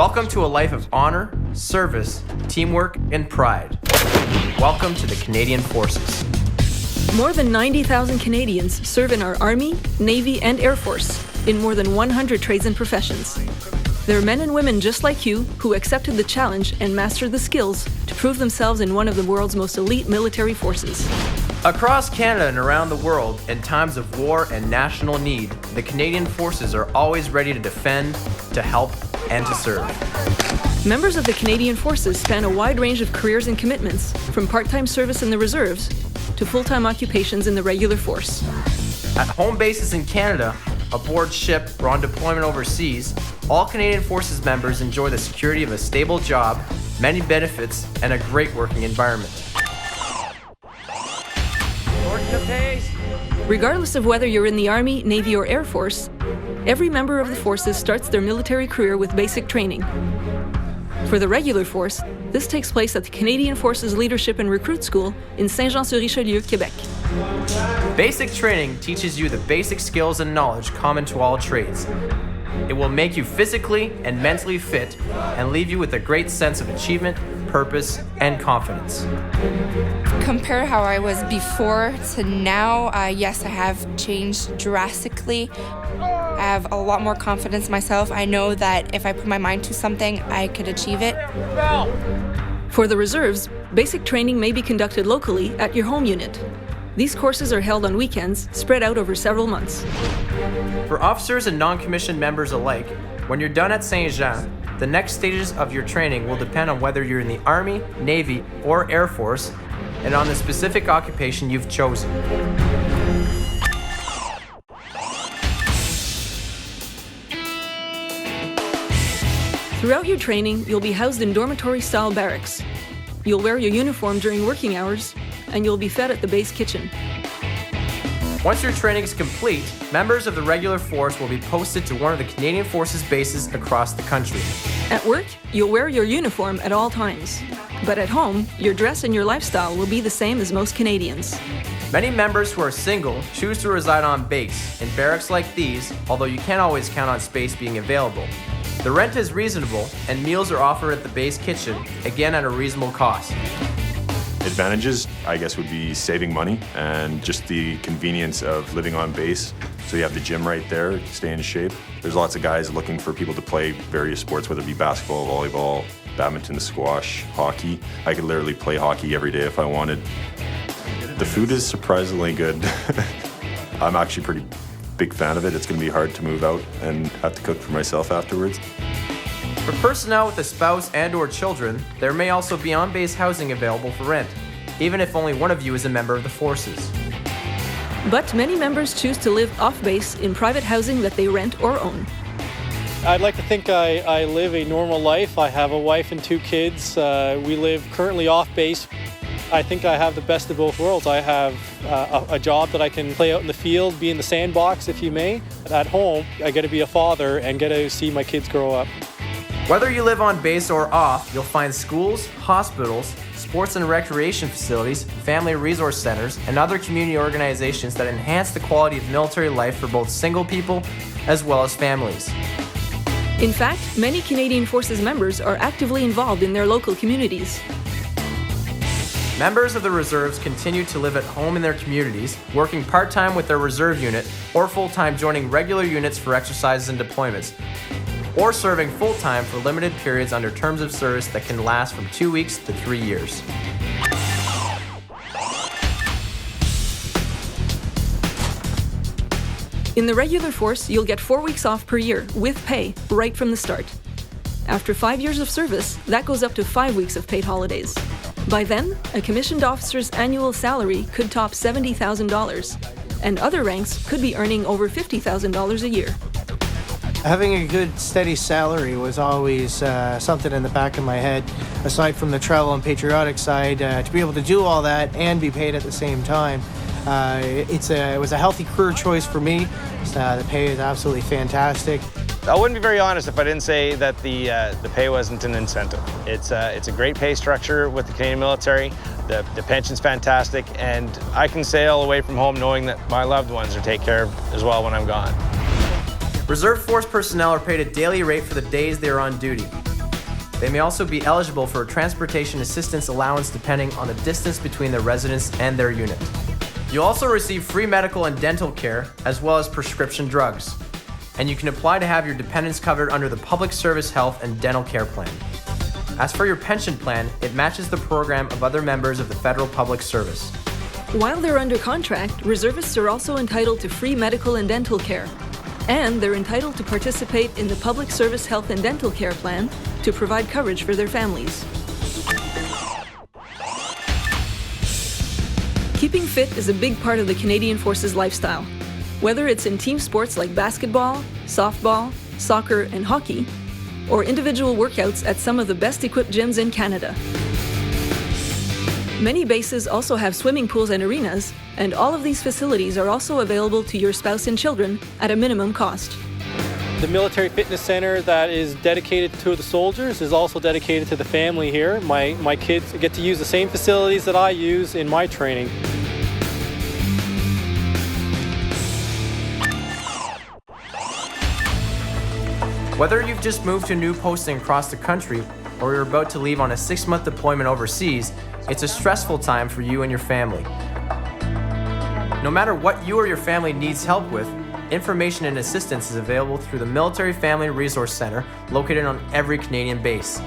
Welcome to a life of honor, service, teamwork, and pride. Welcome to the Canadian Forces. More than 90,000 Canadians serve in our Army, Navy, and Air Force in more than 100 trades and professions. They're men and women just like you who accepted the challenge and mastered the skills to prove themselves in one of the world's most elite military forces. Across Canada and around the world, in times of war and national need, the Canadian Forces are always ready to defend, to help, and to serve. Members of the Canadian Forces span a wide range of careers and commitments, from part-time service in the reserves to full-time occupations in the regular force. At home bases in Canada, aboard ship, or on deployment overseas, all Canadian Forces members enjoy the security of a stable job, many benefits, and a great working environment. Regardless of whether you're in the Army, Navy, or Air Force, every member of the forces starts their military career with basic training. For the regular force, this takes place at the Canadian Forces Leadership and Recruit School in Saint-Jean-sur-Richelieu, Quebec. Basic training teaches you the basic skills and knowledge common to all trades. It will make you physically and mentally fit and leave you with a great sense of achievement, purpose, and confidence. Compare how I was before to now, yes, I have changed drastically. I have a lot more confidence in myself. I know that if I put my mind to something, I could achieve it. For the reserves, basic training may be conducted locally at your home unit. These courses are held on weekends, spread out over several months. For officers and non-commissioned members alike, when you're done at Saint-Jean, the next stages of your training will depend on whether you're in the Army, Navy, or Air Force, and on the specific occupation you've chosen. Throughout your training, you'll be housed in dormitory-style barracks. You'll wear your uniform during working hours, and you'll be fed at the base kitchen. Once your training is complete, members of the regular force will be posted to one of the Canadian Forces bases across the country. At work, you'll wear your uniform at all times. But at home, your dress and your lifestyle will be the same as most Canadians. Many members who are single choose to reside on base in barracks like these, although you can't always count on space being available. The rent is reasonable, and meals are offered at the base kitchen, again at a reasonable cost. Advantages, I guess, would be saving money and just the convenience of living on base. So you have the gym right there to stay in shape. There's lots of guys looking for people to play various sports, whether it be basketball, volleyball, badminton, squash, hockey. I could literally play hockey every day if I wanted. The food is surprisingly good. I'm actually a pretty big fan of it. It's going to be hard to move out and have to cook for myself afterwards. For personnel with a spouse and/or children, there may also be on-base housing available for rent, even if only one of you is a member of the forces. But many members choose to live off-base in private housing that they rent or own. I'd like to think I live a normal life. I have a wife and 2 kids. We live currently off-base. I think I have the best of both worlds. I have a job that I can play out in the field, be in the sandbox, if you may. At home, I get to be a father and get to see my kids grow up. Whether you live on base or off, you'll find schools, hospitals, sports and recreation facilities, family resource centers, and other community organizations that enhance the quality of military life for both single people as well as families. In fact, many Canadian Forces members are actively involved in their local communities. Members of the reserves continue to live at home in their communities, working part-time with their reserve unit, or full-time joining regular units for exercises and deployments, or serving full-time for limited periods under terms of service that can last from 2 weeks to 3 years. In the regular force, you'll get 4 weeks off per year, with pay, right from the start. After 5 years of service, that goes up to 5 weeks of paid holidays. By then, a commissioned officer's annual salary could top $70,000, and other ranks could be earning over $50,000 a year. Having a good, steady salary was always something in the back of my head, aside from the travel and patriotic side. To be able to do all that and be paid at the same time, it was a healthy career choice for me. The pay is absolutely fantastic. I wouldn't be very honest if I didn't say that the pay wasn't an incentive. It's a great pay structure with the Canadian military. The pension's fantastic, and I can sail away from home knowing that my loved ones are taken care of as well when I'm gone. Reserve Force personnel are paid a daily rate for the days they are on duty. They may also be eligible for a transportation assistance allowance depending on the distance between their residence and their unit. You'll also receive free medical and dental care, as well as prescription drugs. And you can apply to have your dependents covered under the Public Service Health and Dental Care Plan. As for your pension plan, it matches the program of other members of the Federal Public Service. While they're under contract, reservists are also entitled to free medical and dental care. And they're entitled to participate in the Public Service Health and Dental Care Plan to provide coverage for their families. Keeping fit is a big part of the Canadian Forces lifestyle. Whether it's in team sports like basketball, softball, soccer, and hockey, or individual workouts at some of the best equipped gyms in Canada. Many bases also have swimming pools and arenas, and all of these facilities are also available to your spouse and children at a minimum cost. The military fitness center that is dedicated to the soldiers is also dedicated to the family here. My kids get to use the same facilities that I use in my training. Whether you've just moved to a new posting across the country or you're about to leave on a 6-month deployment overseas, it's a stressful time for you and your family. No matter what you or your family needs help with, information and assistance is available through the Military Family Resource Center located on every Canadian base.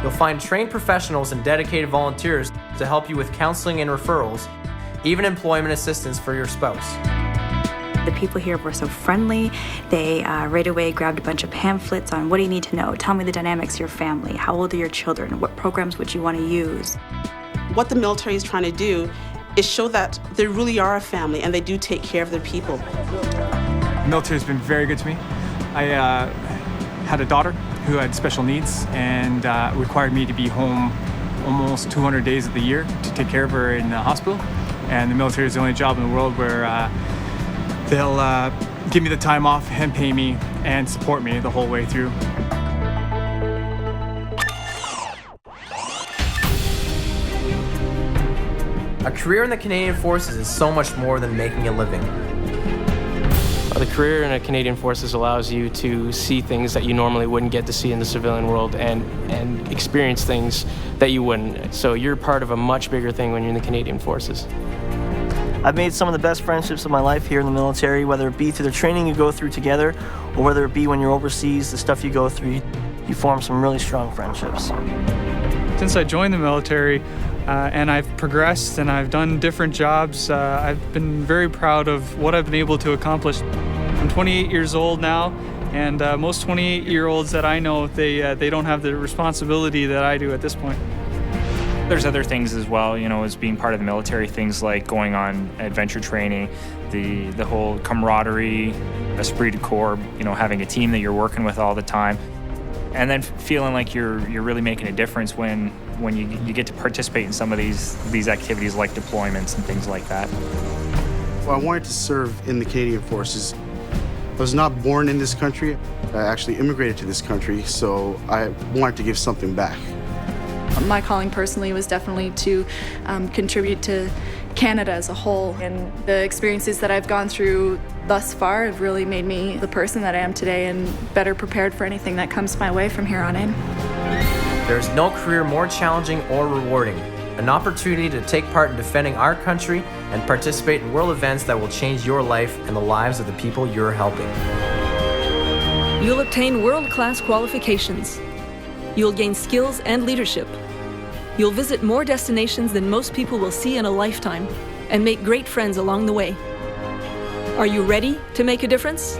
You'll find trained professionals and dedicated volunteers to help you with counseling and referrals, even employment assistance for your spouse. The people here were so friendly. They right away grabbed a bunch of pamphlets on what do you need to know. Tell me the dynamics of your family. How old are your children? What programs would you want to use? What the military is trying to do is show that they really are a family and they do take care of their people. The military has been very good to me. I had a daughter who had special needs and required me to be home almost 200 days of the year to take care of her in the hospital. And the military is the only job in the world where they'll give me the time off and pay me and support me the whole way through. A career in the Canadian Forces is so much more than making a living. The career in the Canadian Forces allows you to see things that you normally wouldn't get to see in the civilian world and experience things that you wouldn't. So you're part of a much bigger thing when you're in the Canadian Forces. I've made some of the best friendships of my life here in the military, whether it be through the training you go through together, or whether it be when you're overseas, the stuff you go through, you form some really strong friendships. Since I joined the military and I've progressed and I've done different jobs, I've been very proud of what I've been able to accomplish. I'm 28 years old now, and most 28-year-olds that I know, they don't have the responsibility that I do at this point. There's other things as well, you know, as being part of the military, things like going on adventure training, the whole camaraderie, esprit de corps, you know, having a team that you're working with all the time, and then feeling like you're really making a difference when you get to participate in some of these activities like deployments and things like that. Well, I wanted to serve in the Canadian Forces. I was not born in this country. I actually immigrated to this country, so I wanted to give something back. My calling personally was definitely to contribute to Canada as a whole, and the experiences that I've gone through thus far have really made me the person that I am today and better prepared for anything that comes my way from here on in. There's no career more challenging or rewarding. An opportunity to take part in defending our country and participate in world events that will change your life and the lives of the people you're helping. You'll obtain world-class qualifications. You'll gain skills and leadership. You'll visit more destinations than most people will see in a lifetime and make great friends along the way. Are you ready to make a difference?